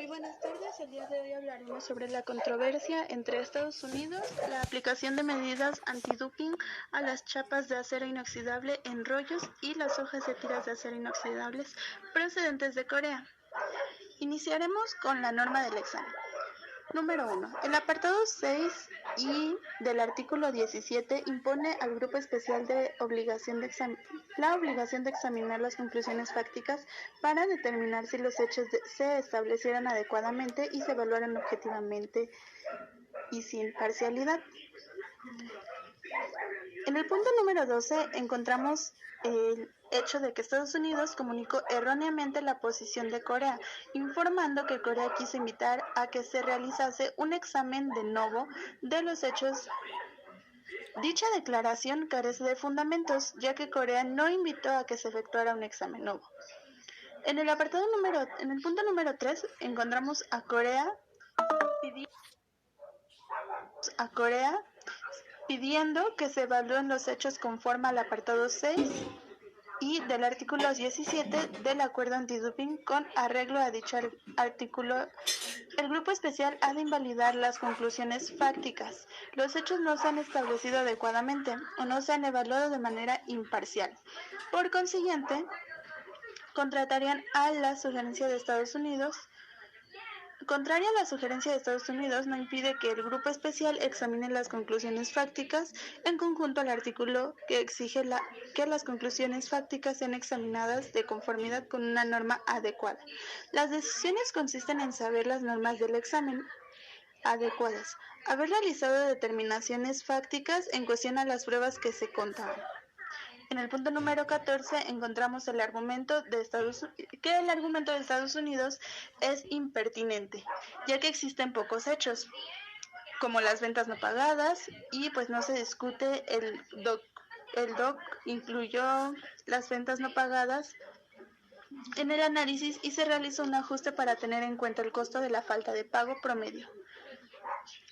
Muy buenas tardes, el día de hoy hablaremos sobre la controversia entre Estados Unidos, la aplicación de medidas antidoping a las chapas de acero inoxidable en rollos y las hojas de tiras de acero inoxidables procedentes de Corea. Iniciaremos con la norma del examen. Número 1. El apartado 6i del artículo 17 impone al Grupo Especial la obligación de examinar las conclusiones fácticas para determinar si los hechos se establecieron adecuadamente y se evaluaron objetivamente y sin parcialidad. En el punto número 12 encontramos el hecho de que Estados Unidos comunicó erróneamente la posición de Corea, informando que Corea quiso invitar a que se realizase un examen de novo de los hechos. Dicha declaración carece de fundamentos, ya que Corea no invitó a que se efectuara un examen novo. En el punto número 3 encontramos a Corea pidiendo que se evalúen los hechos conforme al apartado 6 y del artículo 17 del acuerdo antidoping. Con arreglo a dicho artículo, el grupo especial ha de invalidar las conclusiones fácticas. Los hechos no se han establecido adecuadamente o no se han evaluado de manera imparcial. Por consiguiente, contraria a la sugerencia de Estados Unidos, no impide que el grupo especial examine las conclusiones fácticas en conjunto al artículo que exige que las conclusiones fácticas sean examinadas de conformidad con una norma adecuada. Las decisiones consisten en saber las normas del examen adecuadas, haber realizado determinaciones fácticas en cuestión a las pruebas que se contaban. En el punto número 14 encontramos el argumento de Estados Unidos es impertinente, ya que existen pocos hechos, como las ventas no pagadas, y pues no se discute, el DOC incluyó las ventas no pagadas en el análisis y se realizó un ajuste para tener en cuenta el costo de la falta de pago promedio.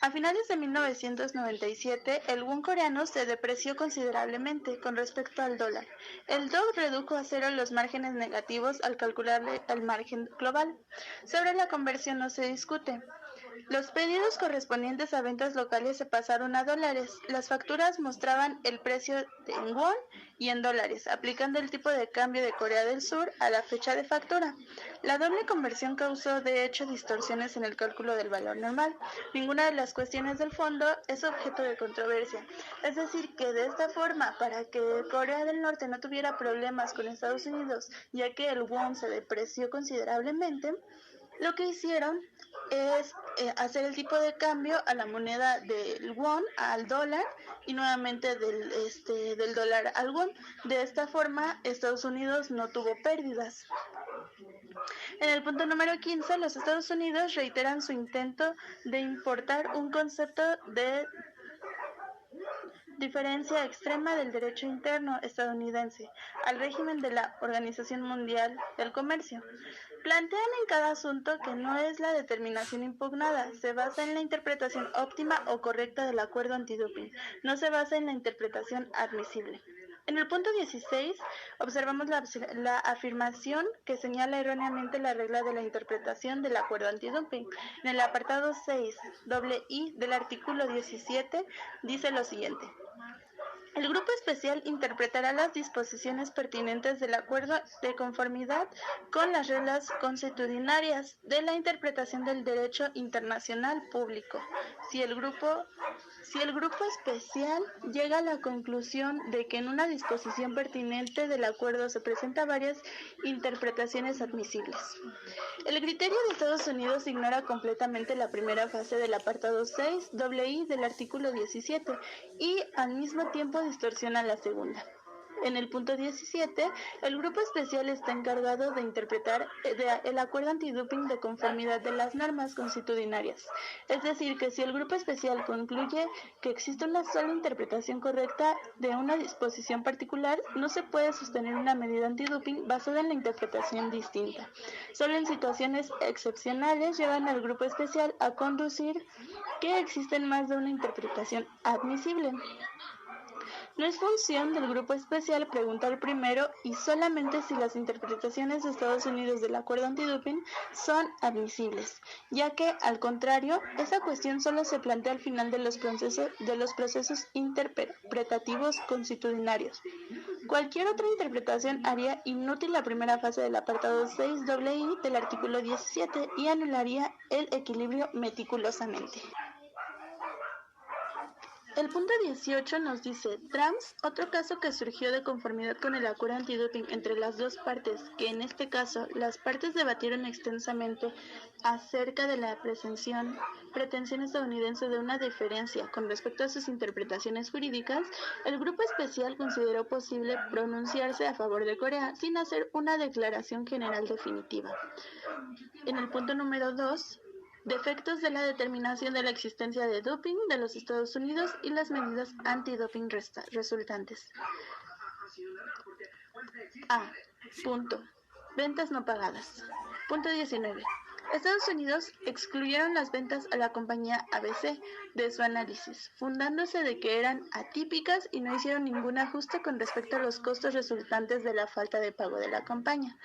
A finales de 1997, el won coreano se depreció considerablemente con respecto al dólar. El DOC redujo a cero los márgenes negativos al calcular el margen global. Sobre la conversión no se discute. Los pedidos correspondientes a ventas locales se pasaron a dólares. Las facturas mostraban el precio en won y en dólares, aplicando el tipo de cambio de Corea del Sur a la fecha de factura. La doble conversión causó, de hecho, distorsiones en el cálculo del valor normal. Ninguna de las cuestiones del fondo es objeto de controversia. Es decir, que de esta forma, para que Corea del Norte no tuviera problemas con Estados Unidos, ya que el won se depreció considerablemente, lo que hicieron es hacer el tipo de cambio a la moneda del won al dólar y nuevamente del dólar al won. De esta forma, Estados Unidos no tuvo pérdidas. En el punto número 15, los Estados Unidos reiteran su intento de importar un concepto de diferencia extrema del derecho interno estadounidense al régimen de la Organización Mundial del Comercio. Plantean en cada asunto que no es la determinación impugnada, se basa en la interpretación óptima o correcta del acuerdo antidoping, no se basa en la interpretación admisible. En el punto 16, observamos la afirmación que señala erróneamente la regla de la interpretación del acuerdo antidoping. En el apartado 6ii del artículo 17 dice lo siguiente: el grupo especial interpretará las disposiciones pertinentes del acuerdo de conformidad con las reglas consuetudinarias de la interpretación del derecho internacional público. Si el grupo especial llega a la conclusión de que en una disposición pertinente del acuerdo se presentan varias interpretaciones admisibles. El criterio de Estados Unidos ignora completamente la primera fase del apartado 6ii del artículo 17 y al mismo tiempo distorsiona la segunda. En el punto 17, el grupo especial está encargado de interpretar el acuerdo antidoping de conformidad de las normas consuetudinarias. Es decir, que si el grupo especial concluye que existe una sola interpretación correcta de una disposición particular, no se puede sostener una medida antidoping basada en la interpretación distinta. Solo en situaciones excepcionales llevan al grupo especial a conducir que existen más de una interpretación admisible. No es función del grupo especial preguntar primero y solamente si las interpretaciones de Estados Unidos del acuerdo antidoping son admisibles, ya que, al contrario, esa cuestión solo se plantea al final de los procesos interpretativos constitucionarios. Cualquier otra interpretación haría inútil la primera fase del apartado 6ii del artículo 17 y anularía el equilibrio meticulosamente. El punto 18 nos dice, trans, otro caso que surgió de conformidad con el acuerdo antidoping entre las dos partes, que en este caso las partes debatieron extensamente acerca de la pretensión estadounidense de una diferencia con respecto a sus interpretaciones jurídicas, el grupo especial consideró posible pronunciarse a favor de Corea sin hacer una declaración general definitiva. En el punto número 2, defectos de la determinación de la existencia de doping de los Estados Unidos y las medidas antidoping resultantes. A. Punto. Ventas no pagadas. Punto 19. Estados Unidos excluyeron las ventas a la compañía ABC de su análisis, fundándose de que eran atípicas y no hicieron ningún ajuste con respecto a los costos resultantes de la falta de pago de la compañía.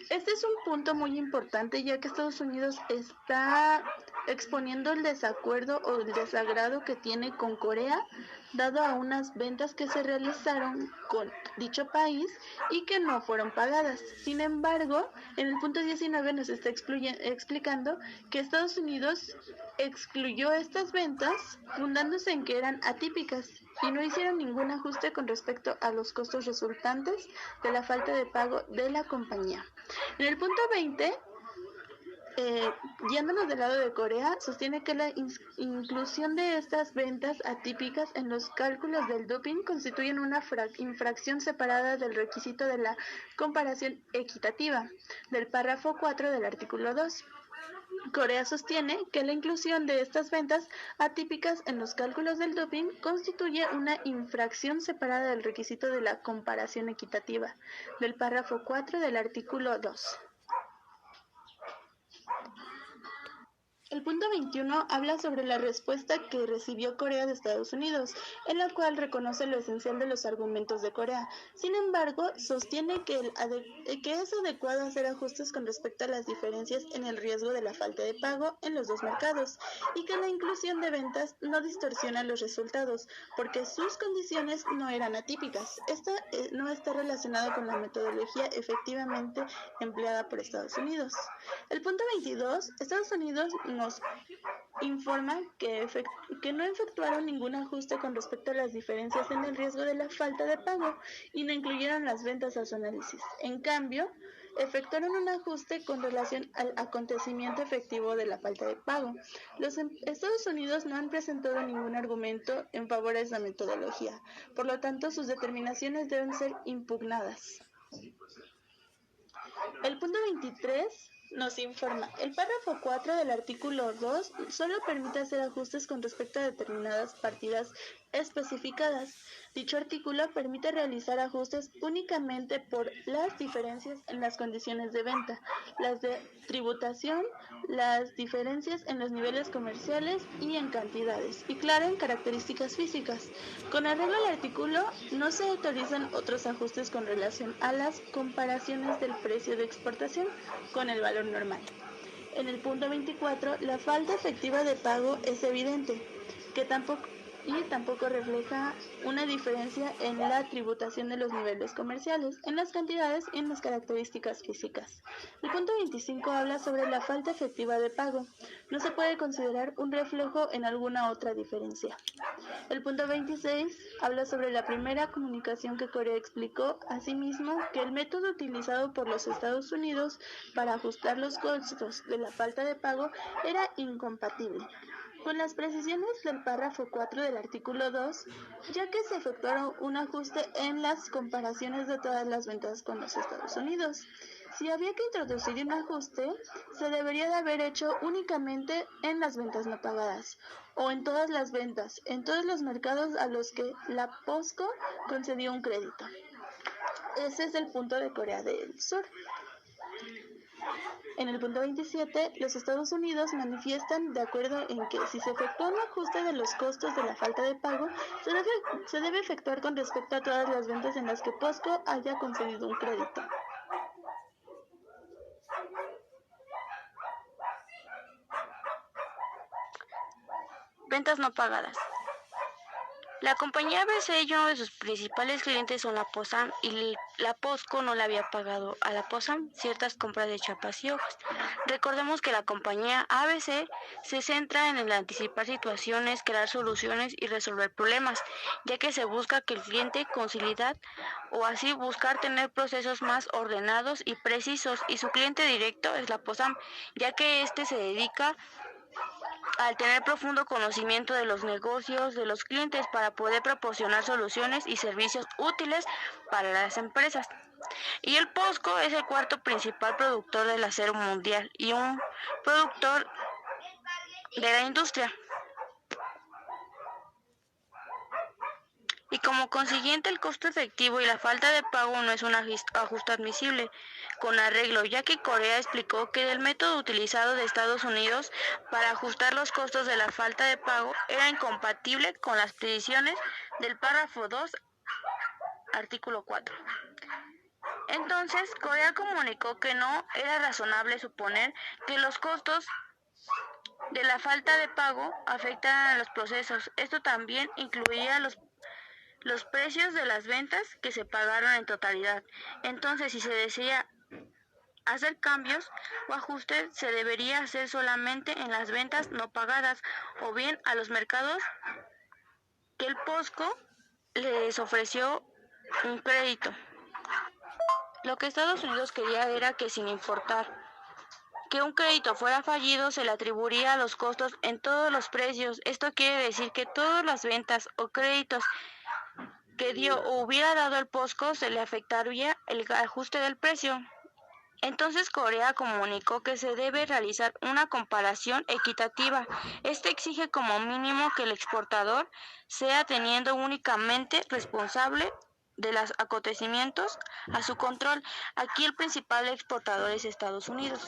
Este es un punto muy importante, ya que Estados Unidos está exponiendo el desacuerdo o el desagrado que tiene con Corea, dado a unas ventas que se realizaron con dicho país y que no fueron pagadas. Sin embargo, en el punto 19 nos está explicando que Estados Unidos excluyó estas ventas fundándose en que eran atípicas y no hicieron ningún ajuste con respecto a los costos resultantes de la falta de pago de la compañía. En el punto 20, guiándonos del lado de Corea, sostiene que la inclusión de estas ventas atípicas en los cálculos del doping constituyen una infracción separada del requisito de la comparación equitativa del párrafo 4 del artículo 2. Corea sostiene que la inclusión de estas ventas atípicas en los cálculos del doping constituye una infracción separada del requisito de la comparación equitativa del párrafo 4 del artículo 2. El punto 21 habla sobre la respuesta que recibió Corea de Estados Unidos, en la cual reconoce lo esencial de los argumentos de Corea. Sin embargo, sostiene que es adecuado hacer ajustes con respecto a las diferencias en el riesgo de la falta de pago en los dos mercados, y que la inclusión de ventas no distorsiona los resultados, porque sus condiciones no eran atípicas. Esta no está relacionada con la metodología efectivamente empleada por Estados Unidos. El punto 22, Estados Unidos nos informa que no efectuaron ningún ajuste con respecto a las diferencias en el riesgo de la falta de pago y no incluyeron las ventas a su análisis. En cambio, efectuaron un ajuste con relación al acontecimiento efectivo de la falta de pago. Los Estados Unidos no han presentado ningún argumento en favor de esa metodología, por lo tanto sus determinaciones deben ser impugnadas. El punto 23 nos informa, el párrafo 4 del artículo 2 solo permite hacer ajustes con respecto a determinadas partidas especificadas. Dicho artículo permite realizar ajustes únicamente por las diferencias en las condiciones de venta, las de tributación, las diferencias en los niveles comerciales y en cantidades, y claro, en características físicas. Con arreglo al artículo, no se autorizan otros ajustes con relación a las comparaciones del precio de exportación con el valor normal. En el punto 24, la falta efectiva de pago es evidente, que tampoco refleja una diferencia en la tributación de los niveles comerciales, en las cantidades y en las características físicas. El punto 25 habla sobre la falta efectiva de pago. No se puede considerar un reflejo en alguna otra diferencia. El punto 26 habla sobre la primera comunicación que Corea explicó, asimismo, que el método utilizado por los Estados Unidos para ajustar los costos de la falta de pago era incompatible con las precisiones del párrafo 4 del artículo 2, ya que se efectuaron un ajuste en las comparaciones de todas las ventas con los Estados Unidos. Si había que introducir un ajuste, se debería de haber hecho únicamente en las ventas no pagadas, o en todas las ventas, en todos los mercados a los que la POSCO concedió un crédito. Ese es el punto de Corea del Sur. En el punto 27, los Estados Unidos manifiestan de acuerdo en que si se efectúa un ajuste de los costos de la falta de pago, se debe efectuar con respecto a todas las ventas en las que POSCO haya concedido un crédito. Ventas no pagadas. La compañía ABC y uno de sus principales clientes son la POSAM, y la POSCO no le había pagado a la POSAM ciertas compras de chapas y hojas. Recordemos que la compañía ABC se centra en el anticipar situaciones, crear soluciones y resolver problemas, ya que se busca que el cliente conciliar o así buscar tener procesos más ordenados y precisos, y su cliente directo es la POSAM, ya que este se dedica al tener profundo conocimiento de los negocios de los clientes para poder proporcionar soluciones y servicios útiles para las empresas. Y el POSCO es el cuarto principal productor del acero mundial y un productor de la industria. Y como consiguiente el costo efectivo y la falta de pago no es un ajuste admisible con arreglo, ya que Corea explicó que el método utilizado de Estados Unidos para ajustar los costos de la falta de pago era incompatible con las precisiones del párrafo 2, artículo 4. Entonces, Corea comunicó que no era razonable suponer que los costos de la falta de pago afectaran a los procesos. Esto también incluía los precios de las ventas que se pagaron en totalidad. Entonces, si se desea hacer cambios o ajustes, se debería hacer solamente en las ventas no pagadas o bien a los mercados que el POSCO les ofreció un crédito. Lo que Estados Unidos quería era que, sin importar que un crédito fuera fallido, se le atribuiría los costos en todos los precios. Esto quiere decir que todas las ventas o créditos que dio o hubiera dado el POSCO se le afectaría el ajuste del precio. Entonces Corea comunicó que se debe realizar una comparación equitativa. Este exige como mínimo que el exportador sea teniendo únicamente responsable de los acontecimientos a su control. Aquí el principal exportador es Estados Unidos.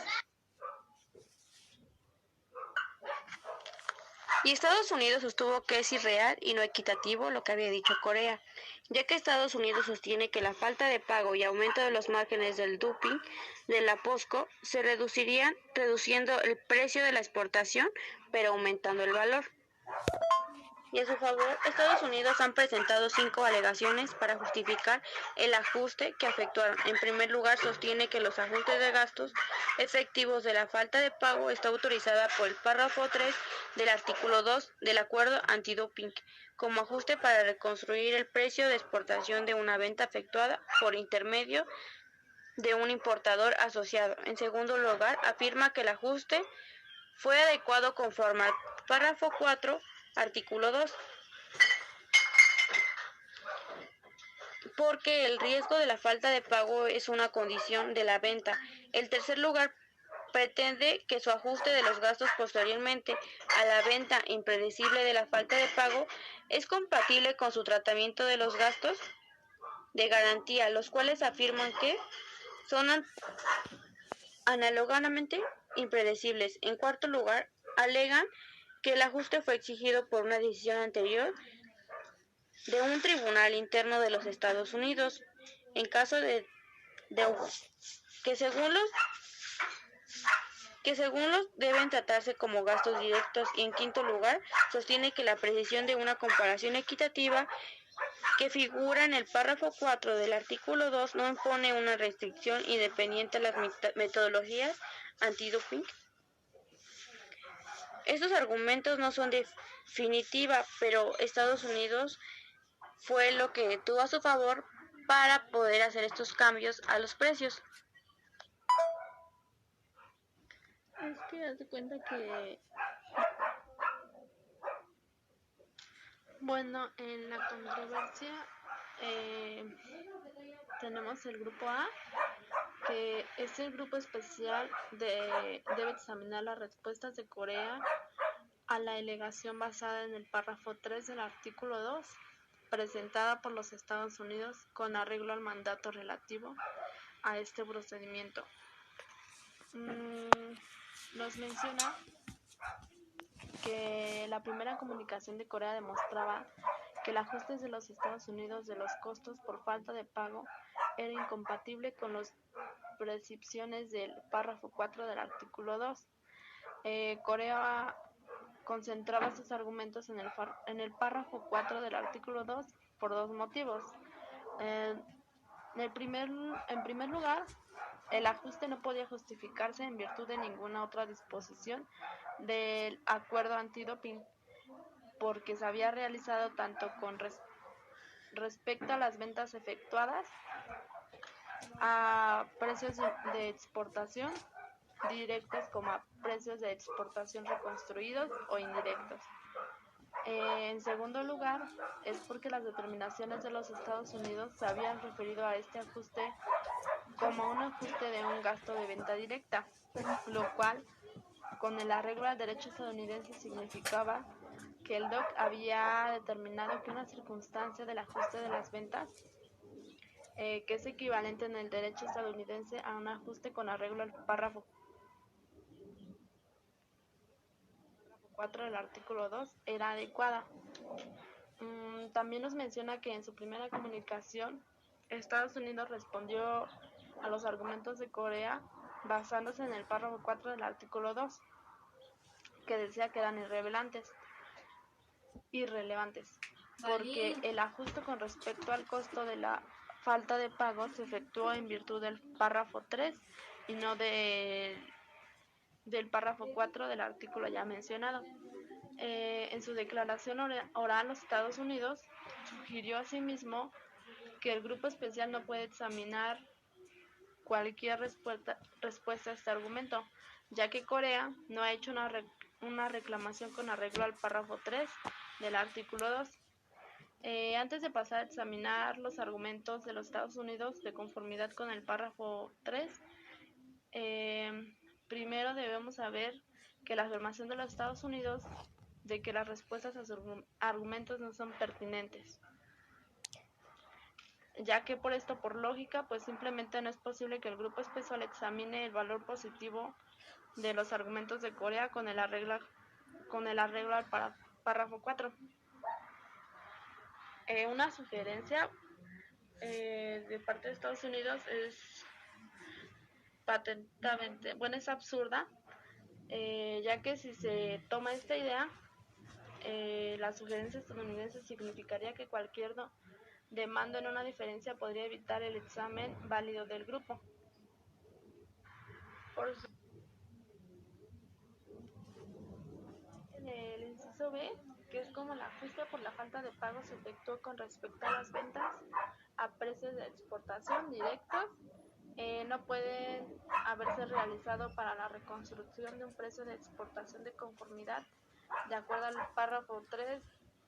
Y Estados Unidos sostuvo que es irreal y no equitativo lo que había dicho Corea, ya que Estados Unidos sostiene que la falta de pago y aumento de los márgenes del dumping de la POSCO se reducirían reduciendo el precio de la exportación, pero aumentando el valor. Y a su favor, Estados Unidos han presentado 5 alegaciones para justificar el ajuste que efectuaron. En primer lugar, sostiene que los ajustes de gastos efectivos de la falta de pago está autorizada por el párrafo 3 del artículo 2 del Acuerdo Antidoping como ajuste para reconstruir el precio de exportación de una venta efectuada por intermedio de un importador asociado. En segundo lugar, afirma que el ajuste fue adecuado conforme al párrafo 4, artículo 2, porque el riesgo de la falta de pago es una condición de la venta. En tercer lugar, pretende que su ajuste de los gastos posteriormente a la venta impredecible de la falta de pago es compatible con su tratamiento de los gastos de garantía, los cuales afirman que son análogamente impredecibles. En cuarto lugar, alegan que el ajuste fue exigido por una decisión anterior de un tribunal interno de los Estados Unidos, en caso de que según los deben tratarse como gastos directos. Y en quinto lugar, sostiene que la precisión de una comparación equitativa que figura en el párrafo 4 del artículo 2 no impone una restricción independiente a las metodologías antidoping. Estos argumentos no son definitiva, pero Estados Unidos fue lo que tuvo a su favor para poder hacer estos cambios a los precios. Es que haz de cuenta que, bueno, en la controversia tenemos el grupo A, que es el grupo especial debe examinar las respuestas de Corea a la alegación basada en el párrafo 3 del artículo 2, presentada por los Estados Unidos con arreglo al mandato relativo a este procedimiento. nos menciona que la primera comunicación de Corea demostraba que el ajuste de los Estados Unidos de los costos por falta de pago era incompatible con las prescripciones del párrafo 4 del artículo 2. Corea concentraba sus argumentos en el párrafo 4 del artículo 2 por dos motivos. En primer lugar, el ajuste no podía justificarse en virtud de ninguna otra disposición del acuerdo antidoping, porque se había realizado tanto con respecto a las ventas efectuadas a precios de exportación directos como a precios de exportación reconstruidos o indirectos. En segundo lugar, es porque las determinaciones de los Estados Unidos se habían referido a este ajuste como un ajuste de un gasto de venta directa, lo cual, con el arreglo al derecho estadounidense, significaba que el DOC había determinado que una circunstancia del ajuste de las ventas, que es equivalente en el derecho estadounidense a un ajuste con arreglo al párrafo 4 del artículo 2, era adecuada. También nos menciona que en su primera comunicación, Estados Unidos respondió a los argumentos de Corea basándose en el párrafo 4 del artículo 2, que decía que eran irrelevantes, porque el ajuste con respecto al costo de la falta de pago se efectuó en virtud del párrafo 3 y no del párrafo 4 del artículo ya mencionado. En su declaración oral, los Estados Unidos sugirió asimismo que el grupo especial no puede examinar cualquier respuesta a este argumento, ya que Corea no ha hecho una reclamación con arreglo al párrafo 3 del artículo 2. Antes de pasar a examinar los argumentos de los Estados Unidos de conformidad con el párrafo 3, primero debemos saber que la afirmación de los Estados Unidos de que las respuestas a sus argumentos no son pertinentes, ya que por lógica, pues simplemente no es posible que el grupo especial examine el valor positivo de los argumentos de Corea con el arreglo al párrafo 4. Una sugerencia de parte de Estados Unidos es patentamente, es absurda, ya que si se toma esta idea, la sugerencia estadounidense significaría que cualquier demanda en una diferencia podría evitar el examen válido del grupo. En el inciso B, que es como el ajuste por la falta de pago se efectuó con respecto a las ventas a precios de exportación directos, no pueden haberse realizado para la reconstrucción de un precio de exportación de conformidad, de acuerdo al párrafo 3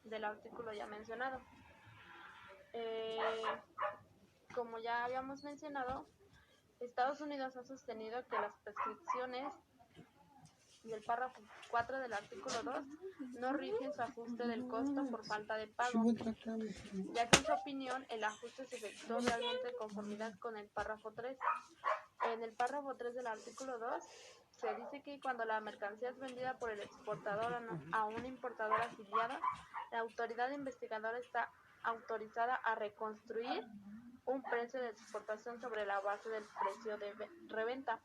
del artículo ya mencionado. Como ya habíamos mencionado, Estados Unidos ha sostenido que las prescripciones del párrafo 4 del artículo 2 no rigen su ajuste del costo por falta de pago, ya que en su opinión el ajuste se efectuó realmente de conformidad con el párrafo 3. En el párrafo 3 del artículo 2 se dice que cuando la mercancía es vendida por el exportador a un importador afiliado, la autoridad investigadora está autorizada a reconstruir un precio de exportación sobre la base del precio de reventa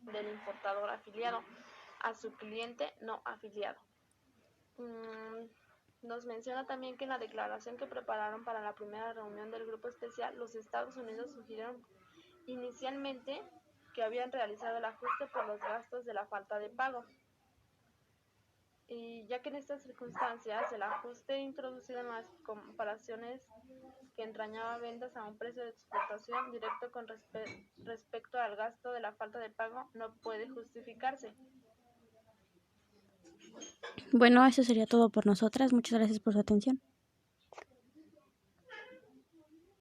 del importador afiliado a su cliente no afiliado. Nos menciona también que en la declaración que prepararon para la primera reunión del grupo especial, los Estados Unidos sugirieron inicialmente que habían realizado el ajuste por los gastos de la falta de pago, y ya que en estas circunstancias el ajuste introducido en las comparaciones que entrañaba ventas a un precio de exportación directo con respecto al gasto de la falta de pago no puede justificarse. Bueno, eso sería todo por nosotras. Muchas gracias por su atención.